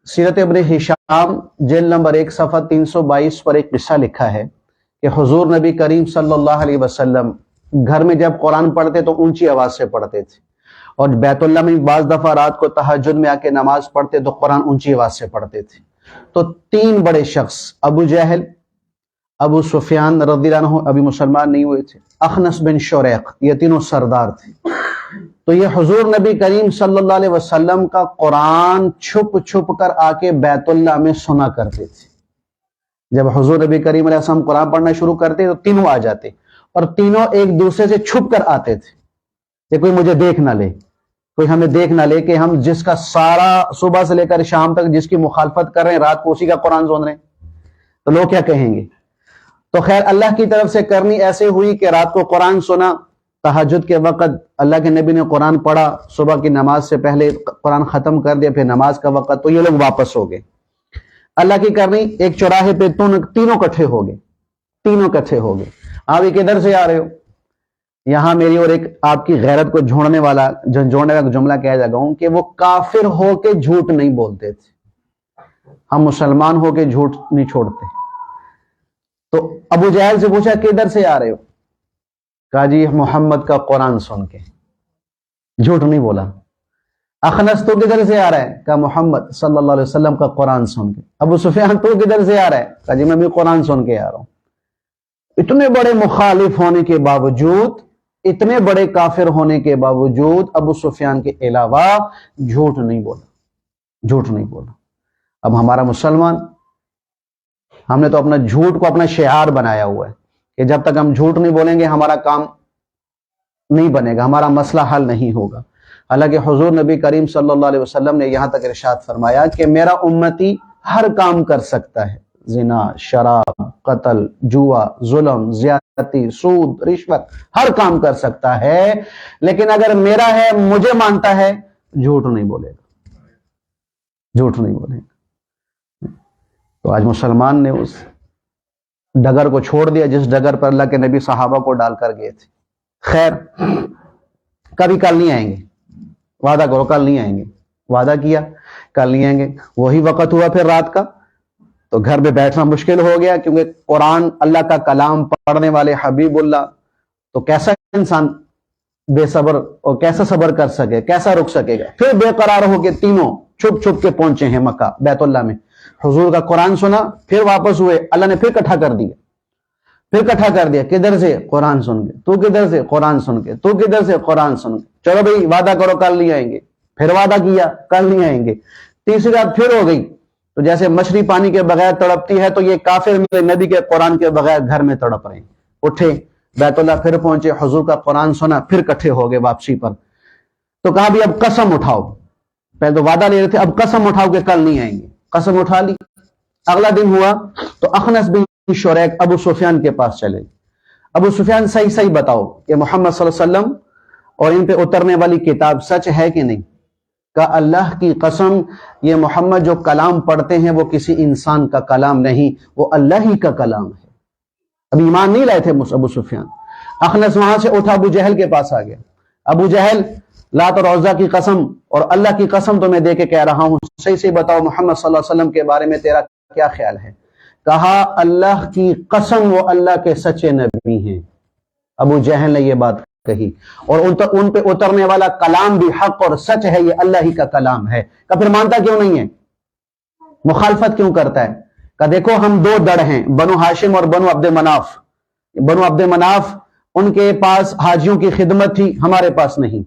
سیرت ابن ہشام جلد نمبر 1 صفحہ 322 پر ایک قصہ لکھا ہے کہ حضور نبی کریم صلی اللہ علیہ وسلم گھر میں جب قرآن پڑھتے تو اونچی آواز سے پڑھتے تھے، اور بیت اللہ میں بعض دفعہ رات کو تہجد میں آ کے نماز پڑھتے تو قرآن اونچی آواز سے پڑھتے تھے۔ تو 3 بڑے شخص، ابو جہل، ابو سفیان رضی اللہ عنہ ابھی مسلمان نہیں ہوئے تھے، اخنس بن شریق، یہ تینوں سردار تھے۔ تو یہ حضور نبی کریم صلی اللہ علیہ وسلم کا قرآن چھپ چھپ کر آ کے بیت اللہ میں سنا کرتے تھے۔ جب حضور نبی کریم علیہ السلام قرآن پڑھنا شروع کرتے تو تینوں آ جاتے، اور تینوں ایک دوسرے سے چھپ کر آتے تھے کہ کوئی مجھے دیکھ نہ لے، کوئی ہمیں دیکھ نہ لے کہ ہم جس کا سارا صبح سے لے کر شام تک جس کی مخالفت کر رہے ہیں، رات کو اسی کا قرآن سن رہے ہیں، تو لوگ کیا کہیں گے۔ تو خیر اللہ کی طرف سے کرنی ایسے ہوئی کہ رات کو قرآن سنا، تہجد کے وقت اللہ کے نبی نے قرآن پڑھا، صبح کی نماز سے پہلے قرآن ختم کر دیا، پھر نماز کا وقت، تو یہ لوگ واپس ہو گئے۔ اللہ کی کرنی ایک چوراہے پہ تینوں اکٹھے ہو گئے۔ آپ یہ کدھر سے آ رہے ہو؟ یہاں میری اور ایک آپ کی غیرت کو جھوڑنے کا جملہ کہہ جاگا ہوں کہ وہ کافر ہو کے جھوٹ نہیں بولتے تھے، ہم مسلمان ہو کے جھوٹ نہیں چھوڑتے۔ تو ابو جہل سے پوچھا کدھر سے آ رہے ہو؟ کہا جی محمد کا قرآن سن کے، جھوٹ نہیں بولا۔ اخنس تو کدھر سے آ رہا ہے؟ کہا محمد صلی اللہ علیہ وسلم کا قرآن سن کے۔ ابو سفیان تو کدھر سے آ رہا ہے؟ کہا جی میں بھی قرآن سن کے آ رہا ہوں۔ اتنے بڑے مخالف ہونے کے باوجود، اتنے بڑے کافر ہونے کے باوجود ابو سفیان کے علاوہ جھوٹ نہیں بولا۔ اب ہمارا مسلمان، ہم نے تو اپنا جھوٹ کو اپنا شعار بنایا ہوا ہے کہ جب تک ہم جھوٹ نہیں بولیں گے ہمارا کام نہیں بنے گا، ہمارا مسئلہ حل نہیں ہوگا۔ حالانکہ حضور نبی کریم صلی اللہ علیہ وسلم نے یہاں تک ارشاد فرمایا کہ میرا امتی ہر کام کر سکتا ہے، زنا، شراب، قتل، جوا، ظلم، زیادتی، سود، رشوت، ہر کام کر سکتا ہے، لیکن اگر میرا ہے، مجھے مانتا ہے، جھوٹ نہیں بولے گا۔ تو آج مسلمان نے اس ڈگر کو چھوڑ دیا جس ڈگر پر اللہ کے نبی صحابہ کو ڈال کر گئے تھے۔ خیر، کبھی کل نہیں آئیں گے، وعدہ کرو کل نہیں آئیں گے، وعدہ کیا کل نہیں آئیں گے۔ وہی وقت ہوا پھر رات کا، تو گھر میں بیٹھنا مشکل ہو گیا، کیونکہ قرآن اللہ کا کلام پڑھنے والے حبیب اللہ، تو کیسا انسان بے صبر اور کیسا صبر کر سکے، کیسا رک سکے گا۔ پھر بے قرار ہو کے تینوں چھپ چھپ کے پہنچے ہیں مکہ بیت اللہ میں، حضور کا قرآن سنا، پھر واپس ہوئے، اللہ نے پھر اکٹھا کر دیا۔ کدھر سے؟ قرآن سن کے۔ تو کدھر سے؟ قرآن سن کے۔ تو کدھر سے؟ قرآن سن کے۔ چلو بھئی وعدہ کرو کل نہیں آئیں گے، پھر وعدہ کیا کل نہیں آئیں گے، تیسری رات پھر ہو گئی۔ تو جیسے مچھلی پانی کے بغیر تڑپتی ہے، تو یہ کافر میرے نبی کے قرآن کے بغیر گھر میں تڑپ رہے ہیں۔ اٹھے بیت اللہ، پھر پہنچے، حضور کا قرآن سنا، پھر اکٹھے ہو گئے واپسی پر۔ تو کہا بھی اب قسم اٹھاؤ، پہلے تو وعدہ لے رہے تھے، اب قسم اٹھاؤ کہ کل نہیں آئیں گے۔ قسم اٹھا لی۔ اگلا دن ہوا تو اخنس بن شریق ابو سفیان کے پاس چلے۔ ابو سفیان صحیح بتاؤ کہ محمد صلی اللہ علیہ وسلم اور ان پہ اترنے والی کتاب سچ ہے کہ نہیں؟ کہ اللہ کی قسم یہ محمد جو کلام پڑھتے ہیں وہ کسی انسان کا کلام نہیں، وہ اللہ ہی کا کلام ہے۔ اب ایمان نہیں لائے تھے ابو سفیان۔ اخنس وہاں سے اٹھا ابو جہل کے پاس آ گیا۔ ابو جہل، لات اور عزا کی قسم اور اللہ کی قسم تو میں دے کے کہہ رہا ہوں، صحیح بتاؤ محمد صلی اللہ علیہ وسلم کے بارے میں تیرا کیا خیال ہے؟ کہا اللہ کی قسم وہ اللہ کے سچے نبی ہیں۔ ابو جہل نے یہ بات کہی، اور ان پہ اترنے والا کلام بھی حق اور سچ ہے، یہ اللہ ہی کا کلام ہے۔ کہ پھر مانتا کیوں نہیں ہے؟ مخالفت کیوں کرتا ہے؟ کہ دیکھو ہم 2 دڑ ہیں، بنو ہاشم اور بنو عبد مناف۔ بنو عبد مناف ان کے پاس حاجیوں کی خدمت تھی، ہمارے پاس نہیں۔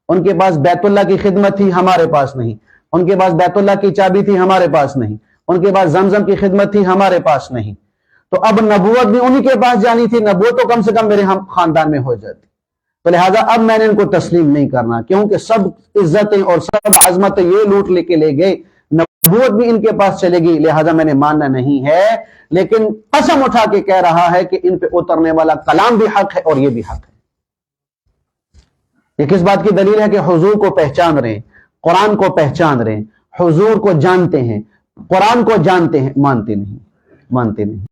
ان کے پاس بیت اللہ کی خدمت تھی، ہمارے پاس نہیں۔ ان کے پاس بیت اللہ کی چابی تھی، ہمارے پاس نہیں۔ ان کے پاس زمزم کی خدمت تھی، ہمارے پاس نہیں۔ تو اب نبوت بھی انہی کے پاس جانی تھی، نبوت تو کم سے کم میرے خاندان میں ہو جاتی، تو لہٰذا اب میں نے ان کو تسلیم نہیں کرنا، کیونکہ سب عزتیں اور سب عظمتیں یہ لوٹ لے کے لے گئے، نبوت بھی ان کے پاس چلے گی، لہٰذا میں نے ماننا نہیں ہے۔ لیکن قسم اٹھا کے کہہ رہا ہے کہ ان پہ اترنے والا کلام بھی حق ہے اور یہ بھی حق ہے۔ یہ کس بات کی دلیل ہے؟ کہ حضور کو پہچان رہے ہیں، قرآن کو پہچان رہے ہیں، حضور کو جانتے ہیں، قرآن کو جانتے ہیں، مانتے نہیں۔